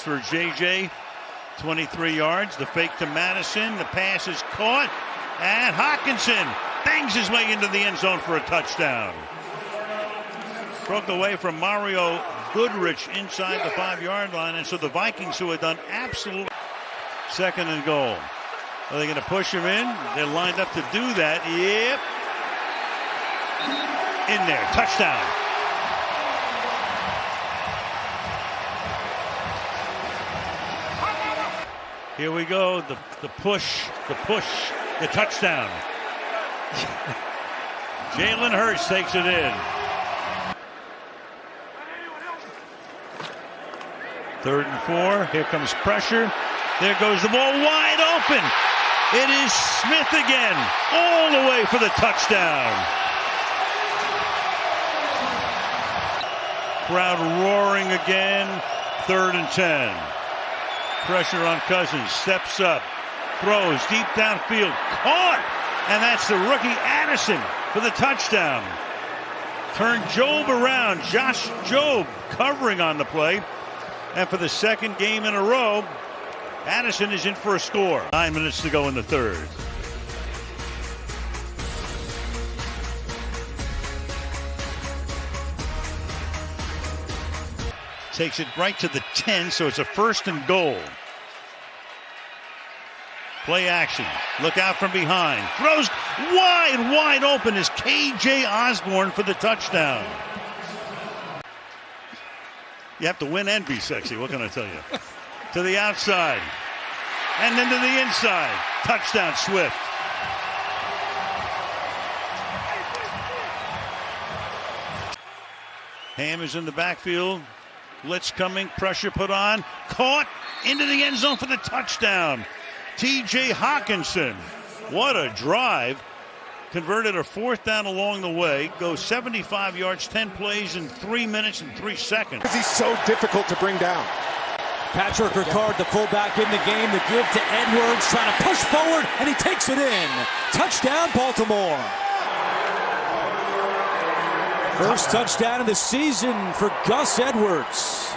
For JJ, 23 yards. The fake to Madison. The pass is caught. And Hawkinson bangs his way into the end zone for a touchdown. Broke away from Mario Goodrich inside the 5-yard line. And so the Vikings, who had done absolute 2nd and goal. Are they going to push him in? They're lined up to do that. Yep. In there. Touchdown. Here we go. The push, the touchdown. Jalen Hurts takes it in. 3rd and 4. Here comes pressure. There goes the ball wide open. It is Smith again, all the way for the touchdown. Crowd roaring again. 3rd and 10. Pressure on Cousins. Steps up. Throws deep downfield. Caught! And that's the rookie Addison for the touchdown. Turned Job around. Josh Job covering on the play. And for the 2nd game in a row, Addison is in for a score. 9 minutes to go in the 3rd. Takes it right to the 10, so it's a 1st and goal. Play action. Look out from behind. Throws wide open is KJ Osborne for the touchdown. You have to win and be sexy. What can I tell you? To the outside. And then to the inside. Touchdown, Swift. Ham is in the backfield. Blitz coming. Pressure put on. Caught into the end zone for the touchdown. T.J. Hawkinson. What a drive. Converted a 4th down along the way. Goes 75 yards, 10 plays in 3 minutes and 3 seconds. He's so difficult to bring down. Patrick Ricard, the fullback in the game. The give to Edwards, trying to push forward, and he takes it in. Touchdown, Baltimore. First touchdown of the season for Gus Edwards.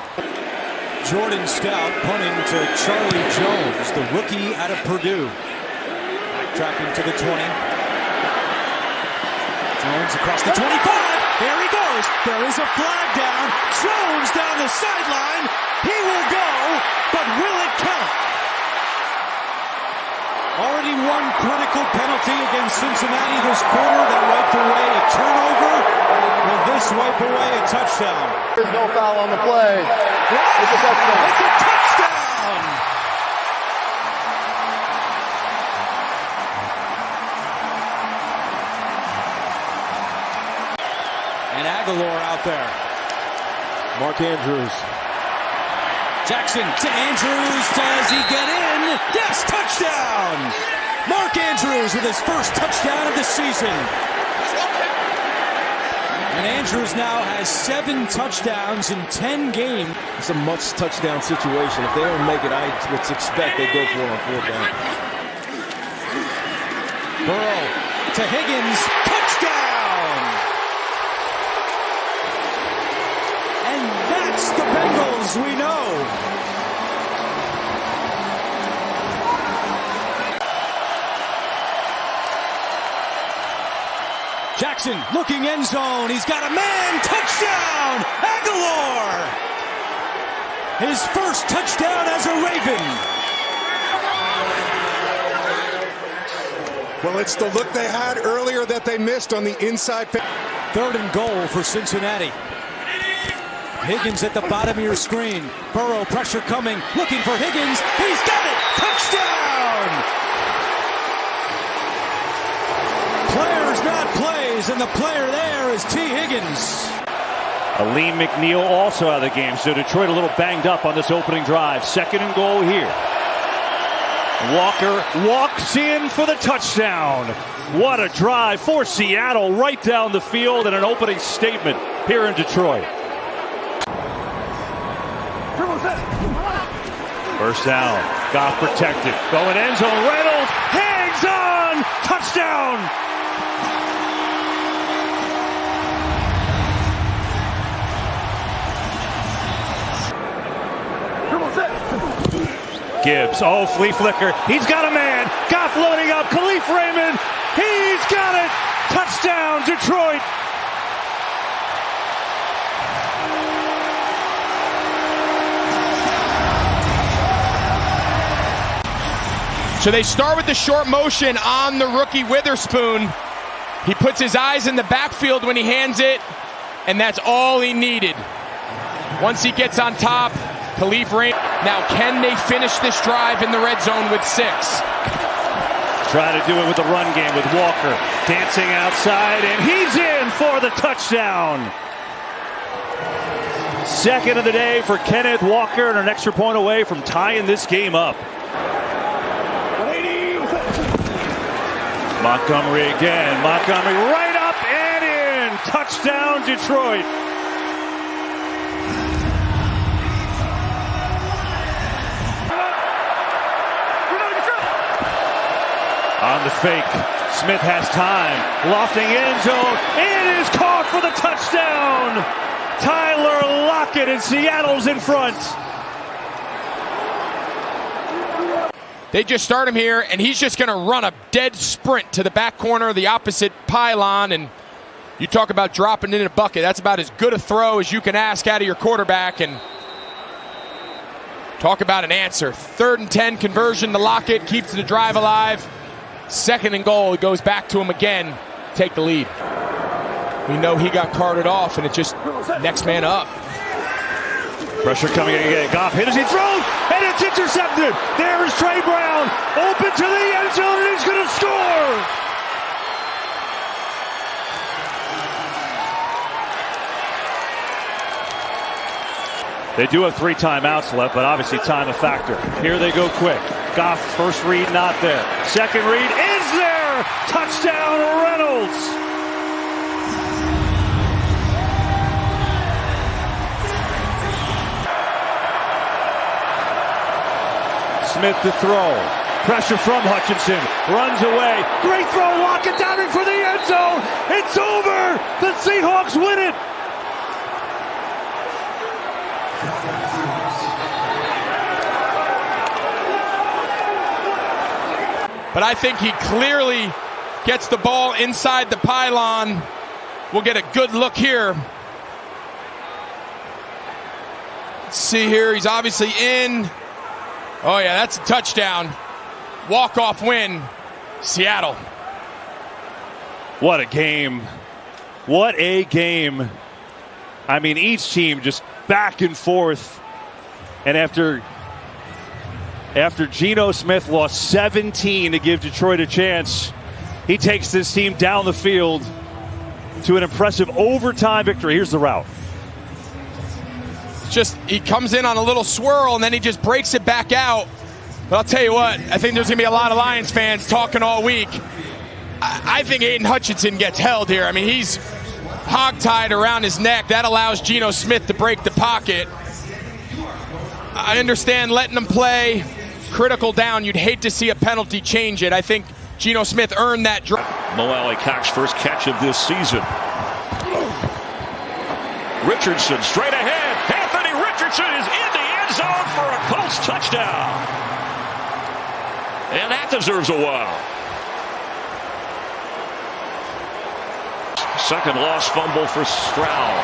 Jordan Stout punting to Charlie Jones, the rookie out of Purdue. Backtracking to the 20. Jones across the 25. There he goes. There is a flag down. Jones down the sideline. He will go, but will it count? Already one critical penalty against Cincinnati this quarter that wiped away a turnover. Will this wipe away a touchdown? There's no foul on the play. It's a touchdown. It's a touchdown! And Aguilar out there. Mark Andrews. Jackson to Andrews. Does he get in? Yes, touchdown! Mark Andrews with his first touchdown of the season. And Andrews now has 7 touchdowns in 10 games. It's a much touchdown situation. If they don't make it, I would expect they go for it on 4th down. Burrow to Higgins. Touchdown! And that's the Bengals we know. Jackson looking end zone. He's got a man. Touchdown! Aguilar! His first touchdown as a Raven. Well, it's the look they had earlier that they missed on the inside. 3rd and goal for Cincinnati. Higgins at the bottom of your screen. Burrow, pressure coming. Looking for Higgins. He's got it! Touchdown! Players, not plays, and the player there is T. Higgins. Aleem McNeil also out of the game, so Detroit a little banged up on this opening drive. 2nd and goal here. Walker walks in for the touchdown. What a drive for Seattle, right down the field, and an opening statement here in Detroit. First down, Goff protected, going end zone, Reynolds hangs on, touchdown! Gibbs. Oh, flea flicker. He's got a man. Goff loading up. Khalif Raymond. He's got it. Touchdown, Detroit. So they start with the short motion on the rookie Witherspoon. He puts his eyes in the backfield when he hands it, and that's all he needed. Once he gets on top, Khalif Raymond. Now, can they finish this drive in the red zone with 6? Try to do it with the run game with Walker. Dancing outside, and he's in for the touchdown. Second of the day for Kenneth Walker, and an extra point away from tying this game up. Montgomery again. Montgomery right up and in. Touchdown, Detroit. On the fake. Smith has time. Lofting end zone. It is caught for the touchdown. Tyler Lockett, and Seattle's in front. They just start him here, and he's just going to run a dead sprint to the back corner of the opposite pylon. And you talk about dropping in a bucket. That's about as good a throw as you can ask out of your quarterback. And talk about an answer. 3rd and 10 conversion to Lockett, keeps the drive alive. 2nd and goal, it goes back to him again. Take the lead. We know he got carted off, and it's just next man up. Pressure coming again. Goff hit as he throws, and it's intercepted. There is Trey Brown, open to the end zone, and he's going to score. They do have 3 timeouts left, but obviously time a factor. Here they go quick. Goff, first read not there. Second read is there. Touchdown, Reynolds. Smith to throw. Pressure from Hutchinson. Runs away. Great throw. Lockett down in for the end zone. It's over. The Seahawks win it. But I think he clearly gets the ball inside the pylon. We'll get a good look here. Let's see here. He's obviously in. Oh, yeah, that's a touchdown. Walk-off win, Seattle. What a game. What a game. I mean, each team just back and forth. And after Geno Smith lost 17 to give Detroit a chance, he takes this team down the field to an impressive overtime victory. Here's the route. Just, he comes in on a little swirl, and then he just breaks it back out. But I'll tell you what, I think there's going to be a lot of Lions fans talking all week. I think Aiden Hutchinson gets held here. I mean, he's hogtied around his neck. That allows Geno Smith to break the pocket. I understand letting him play critical down. You'd hate to see a penalty change it. I think Geno Smith earned that drop. Mo Alley-Cox's first catch of this season. Richardson straight ahead. Anthony Richardson is in the end zone for a Colts touchdown. And that deserves a wow. Second lost fumble for Stroud.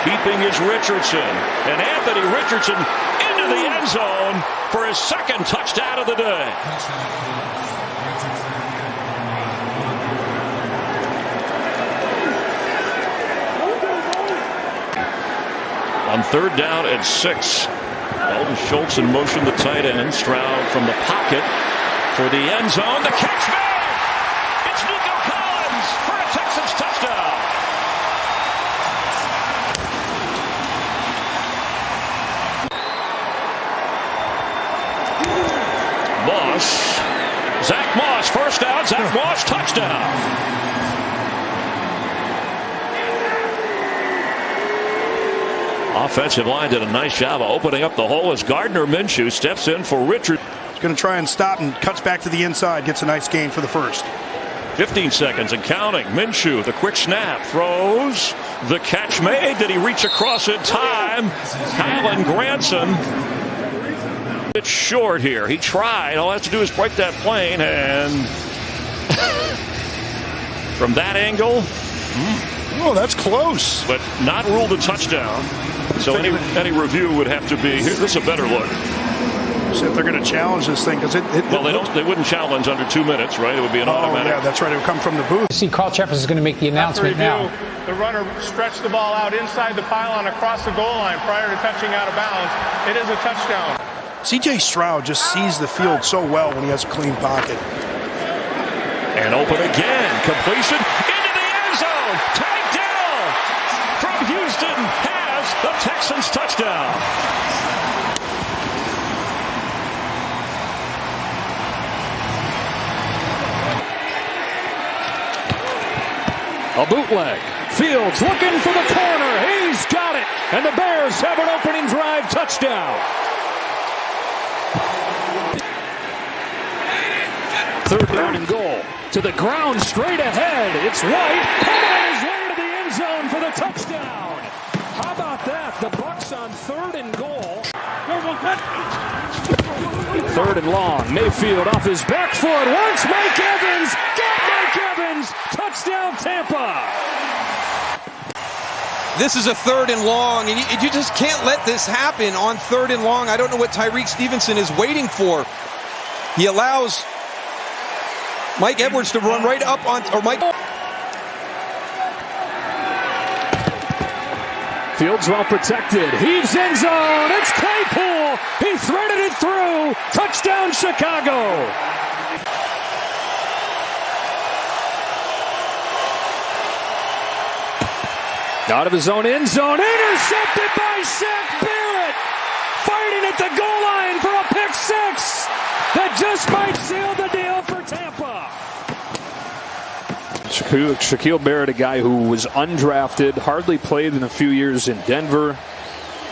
Keeping is Richardson. And Anthony Richardson into the end zone for his second touchdown of the day. On 3rd down and 6. Dalton Schultz in motion, the tight end. Stroud from the pocket for the end zone. The catch made! It's Nico Collins for a Texans touchdown. Zach Moss, first down. Zach Moss, touchdown. Offensive line did a nice job of opening up the hole as Gardner Minshew steps in for Richard. He's going to try and stop and cuts back to the inside. Gets a nice gain for the first. 15 seconds and counting. Minshew, the quick snap, throws. The catch made. Did he reach across in time? Alan Granson It's short here. He tried. All he has to do is break that plane, and from that angle, Oh, that's close. but not ruled a touchdown. So any review would have to be, here, this is a better look. See if they're going to challenge this thing, because They wouldn't challenge under 2 minutes, right? It would be an automatic. Yeah, that's right. It would come from the booth. See, Carl Jefferson is going to make the announcement now. The runner stretched the ball out inside the pylon across the goal line prior to touching out of bounds. It is a touchdown. C.J. Stroud just sees the field so well when he has a clean pocket. And open again. Completion into the end zone. Tagged down from Houston has the Texans touchdown. A bootleg. Fields looking for the corner. He's got it. And the Bears have an opening drive touchdown. Third down and goal. To the ground, straight ahead. It's White. On his way to the end zone for the touchdown. How about that? The Bucs on third and goal. Third and long. Mayfield off his back foot. Wants Mike Evans. Got Mike Evans. Touchdown Tampa. This is a third and long, and you just can't let this happen on third and long. I don't know what Tyreek Stevenson is waiting for. He allows Mike Edwards to run right up on, or Mike. Fields well protected. Heaves end zone. It's Claypool. He threaded it through. Touchdown Chicago. Out of his own end zone. Intercepted by Shaq Barrett. Fighting at the goal line for a pick six. That just might seal the deal for Tampa. Shaquille Barrett, a guy who was undrafted, hardly played in a few years in Denver,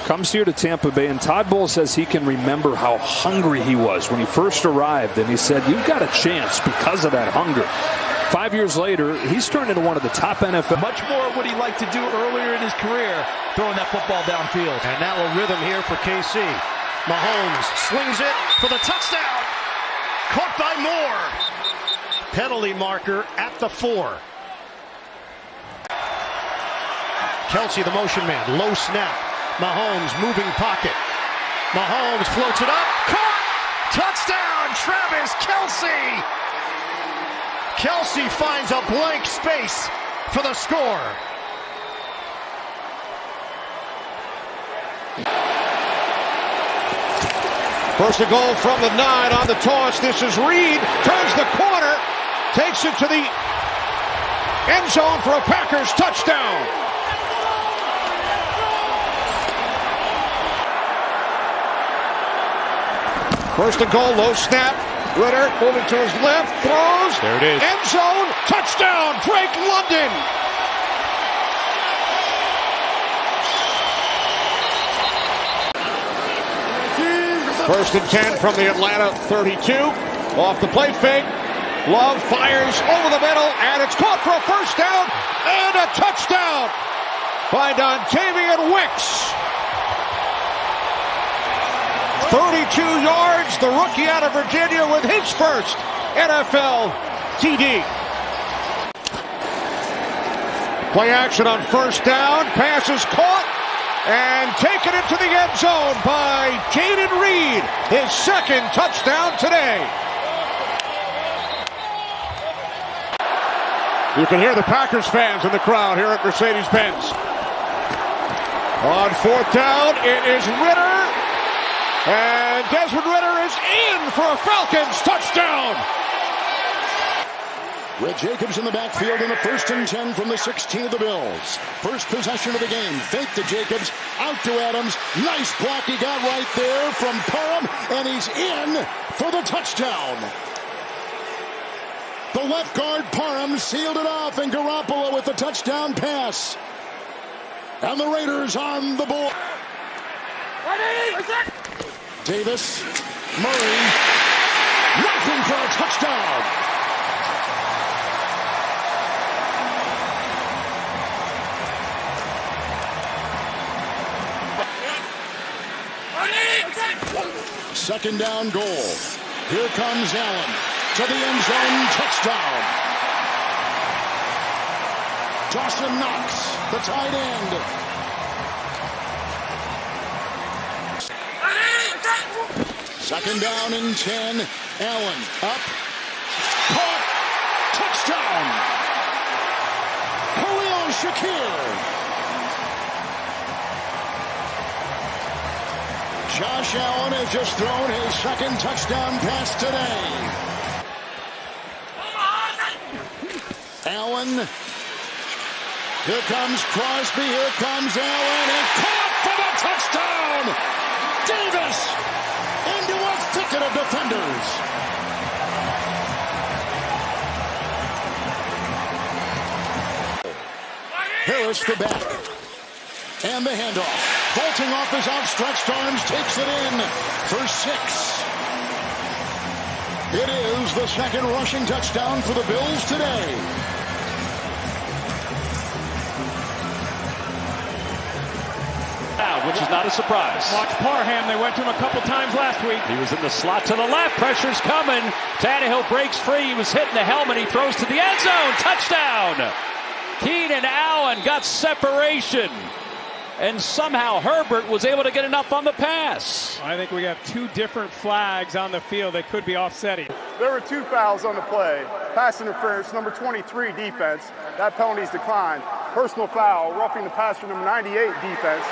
comes here to Tampa Bay, and Todd Bowles says he can remember how hungry he was when he first arrived, and he said, you've got a chance because of that hunger. 5 years later, he's turned into one of the top NFL. Much more what he liked to do earlier in his career, throwing that football downfield. And now a rhythm here for KC. Mahomes slings it for the touchdown. Caught by Moore. Penalty marker at the 4. Kelsey, the motion man, low snap. Mahomes moving pocket. Mahomes floats it up. Caught! Touchdown, Travis Kelsey! Kelsey finds a blank space for the score. First and goal from the 9 on the toss. This is Reed. Turns the corner. Takes it to the end zone for a Packers touchdown. First and goal, low snap. Ritter moving to his left, throws. There it is. End zone, touchdown, Drake London. First and 10 from the Atlanta 32. Off the play fake. Love fires over the middle, and it's caught for a first down and a touchdown by Dontavian Wicks. 32 yards, the rookie out of Virginia with his first NFL TD. Play action on first down, pass is caught and taken into the end zone by Jaden Reed, his second touchdown today. You can hear the Packers fans in the crowd here at Mercedes-Benz. On fourth down, it is Ritter. And Desmond Ritter is in for a Falcons touchdown. With Jacobs in the backfield in the first and 10 from the 16 of the Bills. First possession of the game. Fake to Jacobs. Out to Adams. Nice block he got right there from Parham. And he's in for the touchdown. The left guard Parham sealed it off. And Garoppolo with the touchdown pass. And the Raiders on the board. Davis, Murray, nothing for a touchdown. second down goal. Here comes Allen to the end zone, touchdown. Dawson Knox, the tight end. Second down and 10. Allen up, caught, touchdown. Khalil Shakir. Josh Allen has just thrown his second touchdown pass today. Allen. Here comes Crosby. Here comes Allen. And caught for the touchdown. Davis into a thicket of defenders. Harris the back. And the handoff. Vaulting off his outstretched arms, takes it in for 6. It is the second rushing touchdown for the Bills today. Which is not a surprise. Watch Parham. They went to him a couple times last week. He was in the slot to the left. Pressure's coming. Tannehill breaks free. He was hitting the helmet. He throws to the end zone. Touchdown. Keenan Allen got separation. And somehow Herbert was able to get enough on the pass. I think we have two different flags on the field that could be offsetting. There were 2 fouls on the play. Pass interference, number 23 defense. That penalty's declined. Personal foul, roughing the passer, number 98 defense.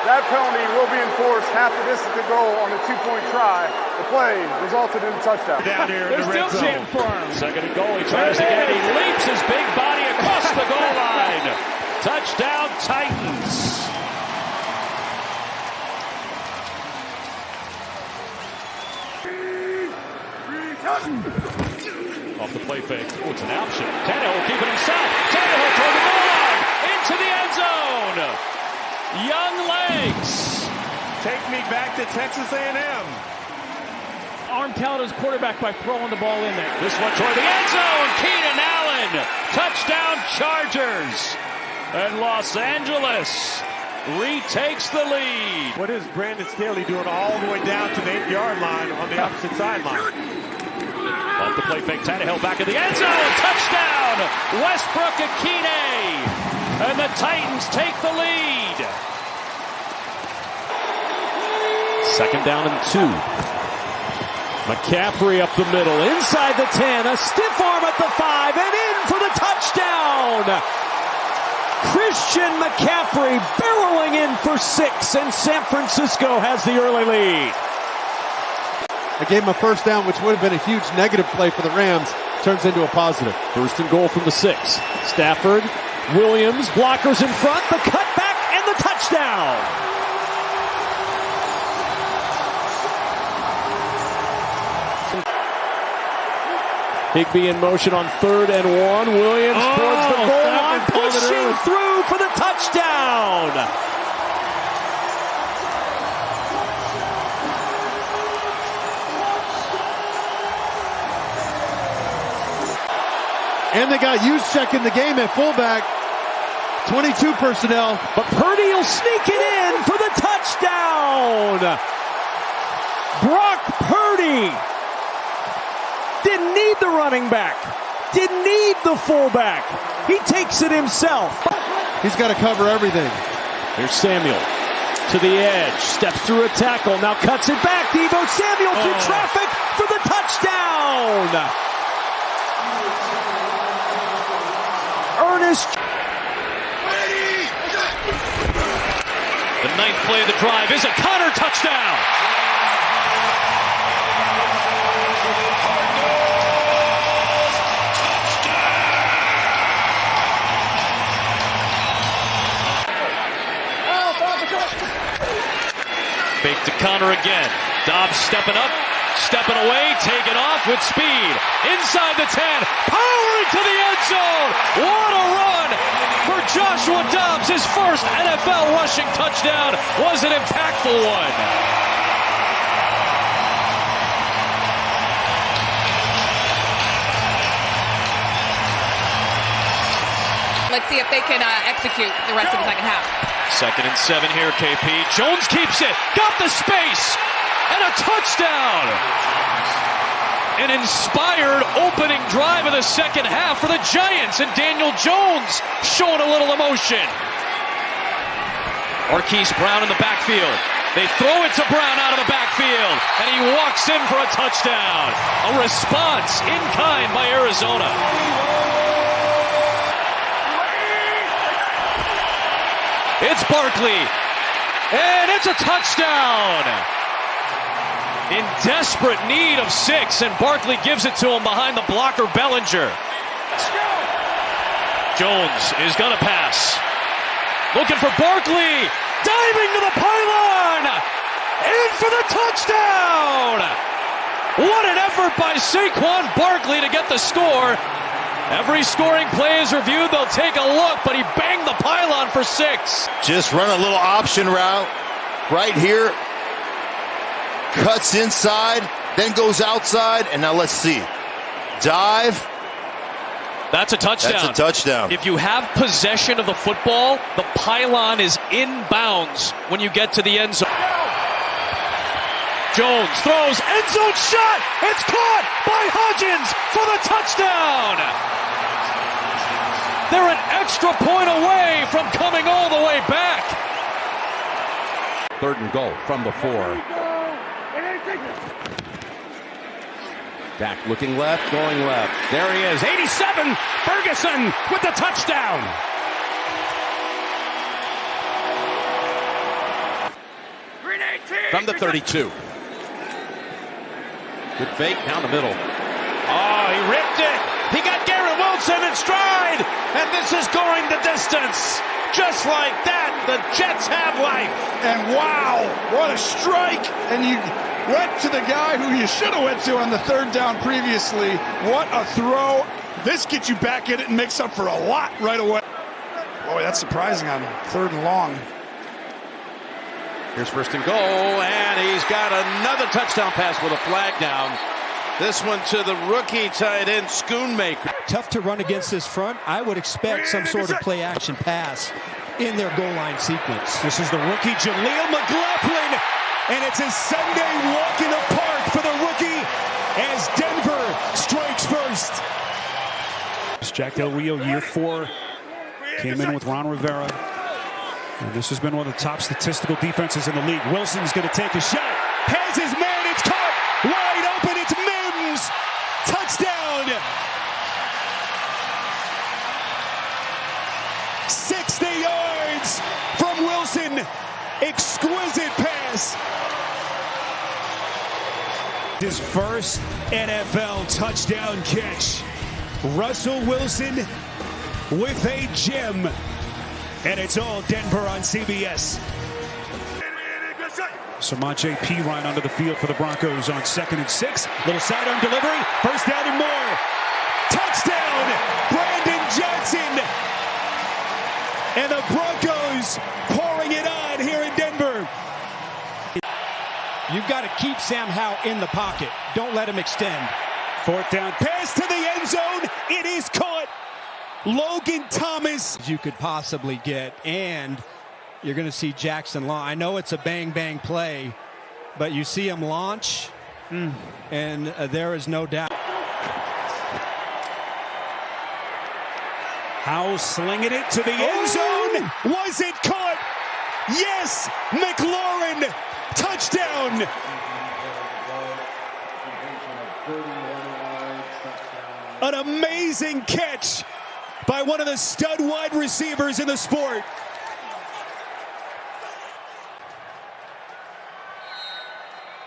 That penalty will be enforced half the distance to go on the 2-point try. The play resulted in a touchdown. Down here in the red zone. Chanting for him. Second and goal. He tries again. He leaps his big body across the goal line. Touchdown, Titans. Off the play fake. Oh, it's an option. Tannehill keeping himself. Tannehill toward the goal line. Into the end zone. Young legs. Take me back to Texas A&M. Arm talent as quarterback by throwing the ball in there. This one toward the end zone. Keenan Allen. Touchdown Chargers. And Los Angeles retakes the lead. What is Brandon Staley doing all the way down to the 8-yard line on the opposite sideline? Off the play fake, Tannehill back in the end zone. Touchdown, Westbrook Akine. And the Titans take the lead. Second down and 2. McCaffrey up the middle, inside the 10, a stiff arm at the 5, and in for the touchdown. Christian McCaffrey barreling in for 6, and San Francisco has the early lead. I gave him a first down, which would have been a huge negative play for the Rams. Turns into a positive. First and goal from the 6. Stafford, Williams, blockers in front, the cutback, and the touchdown. Higbee in motion on 3rd and 1. Williams towards the goal line, pushing through for the touchdown. And they got Juszczyk in the game at fullback. 22 personnel. But Purdy will sneak it in for the touchdown. Brock Purdy. Didn't need the running back. Didn't need the fullback. He takes it himself. He's got to cover everything. Here's Samuel to the edge. Steps through a tackle. Now cuts it back. Deebo Samuel through traffic for the touchdown. Ernest. The 9th play of the drive is a Connor touchdown. Fake to Connor again. Dobbs stepping up, stepping away, taking off with speed. Inside the 10, powering to the end zone. What a run for Joshua Dobbs. His first NFL rushing touchdown was an impactful one. Let's see if they can execute the rest of the second half. 2nd and 7 here, KP. Jones keeps it. Got the space. and a touchdown. An inspired opening drive of the second half for the Giants, and Daniel Jones showing a little emotion. Marquise Brown in the backfield. They throw it to Brown out of the backfield, and he walks in for a touchdown. A response in kind by Arizona. It's Barkley, and it's a touchdown. In desperate need of 6, and Barkley gives it to him behind the blocker Bellinger. Jones is going to pass. Looking for Barkley, diving to the pylon, in for the touchdown! What an effort by Saquon Barkley to get the score. Every scoring play is reviewed, they'll take a look, but he banged the pylon for 6. Just run a little option route right here. Cuts inside, then goes outside, and now let's see. Dive. That's a touchdown. That's a touchdown. If you have possession of the football, the pylon is inbounds when you get to the end zone. Jones throws, end zone shot! It's caught by Hodgins for the touchdown! They're an extra point away from coming all the way back. 3rd and goal from the 4. Dak looking left, going left. There he is, 87, Ferguson with the touchdown. From the 32. Good fake down the middle. Oh, he ripped it. He got Garrett Wilson in stride, and this is going the distance. Just like that, the Jets have life. And wow, what a strike. And you went to the guy who you should have went to on the 3rd down previously. What a throw. This gets you back in it and makes up for a lot right away. Boy, that's surprising on 3rd and long. Here's 1st and goal, and he's got another touchdown pass with a flag down. This one to the rookie tight end, Schoonmaker. Tough to run against this front. I would expect some sort of play-action pass in their goal line sequence. This is the rookie, Jaleel McLaughlin, and it's a Sunday walk in the park for the rookie as Denver strikes first. Jack Del Rio, year 4, came in with Ron Rivera. And this has been one of the top statistical defenses in the league. Wilson's going to take a shot. Has his man. It's caught. Wide open. It's Mims. Touchdown. 60 yards from Wilson. Exquisite pass. His first NFL touchdown catch. Russell Wilson with a gem. And it's all Denver on CBS. Samaje Perine onto the field for the Broncos on 2nd and 6. Little sidearm delivery. 1st down and more. Touchdown, Brandon Johnson. And the Broncos pouring it on here in Denver. You've got to keep Sam Howell in the pocket. Don't let him extend. 4th down pass to the end zone. It is caught. Logan Thomas. You could possibly get, and you're going to see Jackson launch. I know it's a bang-bang play, but you see him launch, and there is no doubt. Howell slinging it to the end zone. Was it caught? Yes, McLaurin. Touchdown. An amazing catch by one of the stud wide receivers in the sport.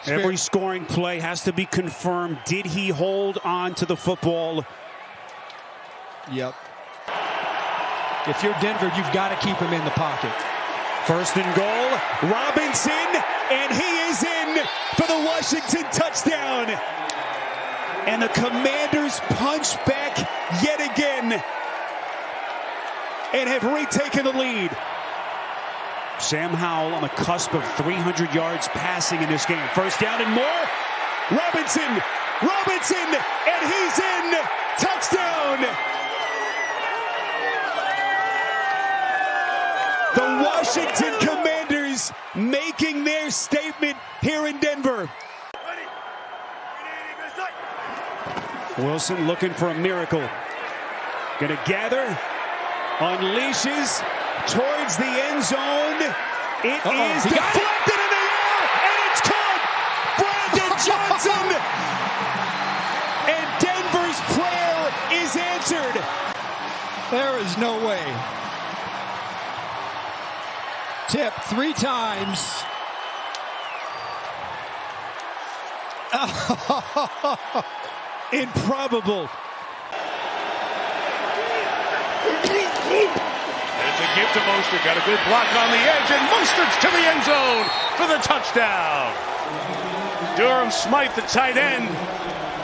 Every scoring play has to be confirmed. Did he hold on to the football? Yep. If you're Denver, you've got to keep him in the pocket. 1st and goal, Robinson, and he is in for the Washington touchdown. And the Commanders punch back yet again and have retaken the lead. Sam Howell on the cusp of 300 yards passing in this game. 1st down and more. Robinson, and he's in. Touchdown. The Washington Commanders Steelers making their statement here in Denver. Wilson looking for a miracle. Gonna gather, unleashes towards the end zone. It is deflected in the air, and it's caught. Brandon Johnson, and Denver's prayer is answered. There is no way. Tip 3 times. Improbable. There's a give to Mostert. Got a good block on the edge, and Mostert's to the end zone for the touchdown. Durham Smythe, the tight end,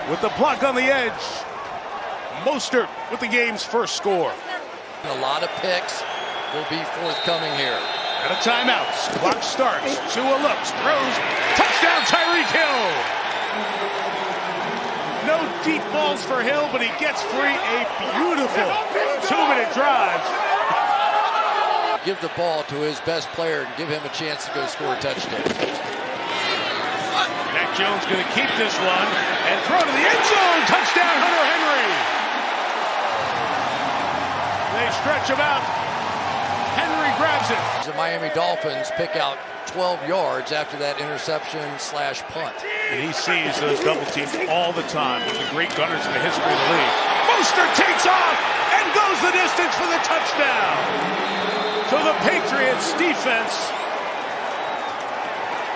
with the block on the edge. Mostert with the game's first score. A lot of picks will be forthcoming here. Out of timeouts. Clock starts. Tua looks, throws. Touchdown, Tyreek Hill. No deep balls for Hill, but he gets free. A beautiful 2-minute drive. Give the ball to his best player and give him a chance to go score a touchdown. Mac Jones going to keep this one and throw to the end zone. Touchdown, Hunter Henry. They stretch him out. Henry grabs it. The Miami Dolphins pick out 12 yards after that interception/punt. And he sees those double teams all the time. One of the great gunners in the history of the league. Mostert takes off and goes the distance for the touchdown. So the Patriots defense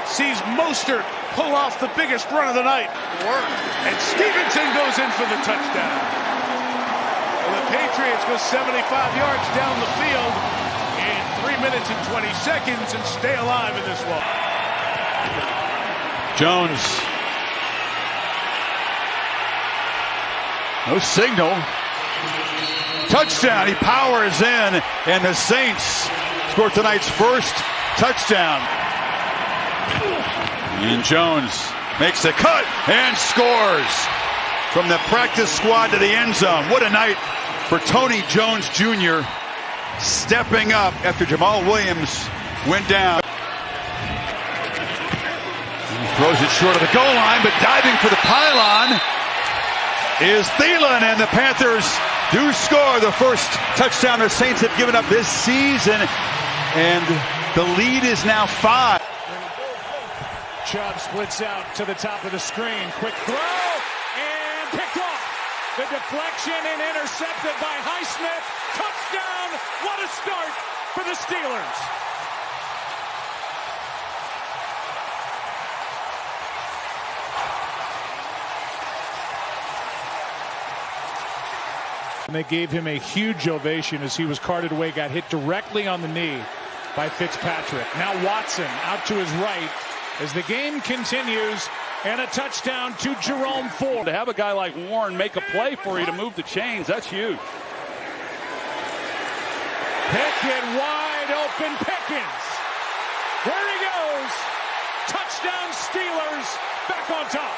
sees Mostert pull off the biggest run of the night. And Stevenson goes in for the touchdown. And the Patriots go 75 yards down the field in 3 minutes and 20 seconds and stay alive in this one. Jones. No signal. Touchdown. He powers in, and the Saints score tonight's first touchdown. And Jones makes the cut and scores from the practice squad to the end zone. What a night for Tony Jones Jr. stepping up after Jamal Williams went down. He throws it short of the goal line, but diving for the pylon is Thielen, and the Panthers do score the first touchdown the Saints have given up this season, and the lead is now 5. Chubb splits out to the top of the screen. Quick throw and picked off. The deflection and intercepted by Highsmith. Touchdown. What a start for the Steelers. And they gave him a huge ovation as he was carted away, got hit directly on the knee by Fitzpatrick. Now Watson out to his right as the game continues, and a touchdown to Jerome Ford. To have a guy like Warren make a play for you to move the chains, that's huge. Pickett wide open, Pickens. There he goes. Touchdown Steelers, back on top.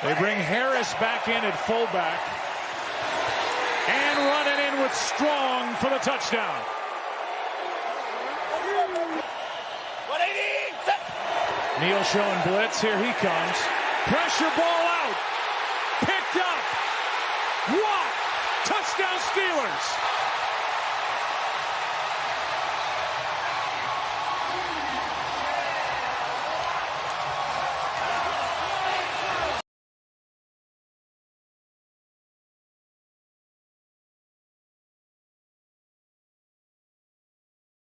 They bring Harris back in at fullback. And running in with Strong for the touchdown. Neal showing blitz. Here he comes. Pressure ball out. Picked up. What? Touchdown Steelers.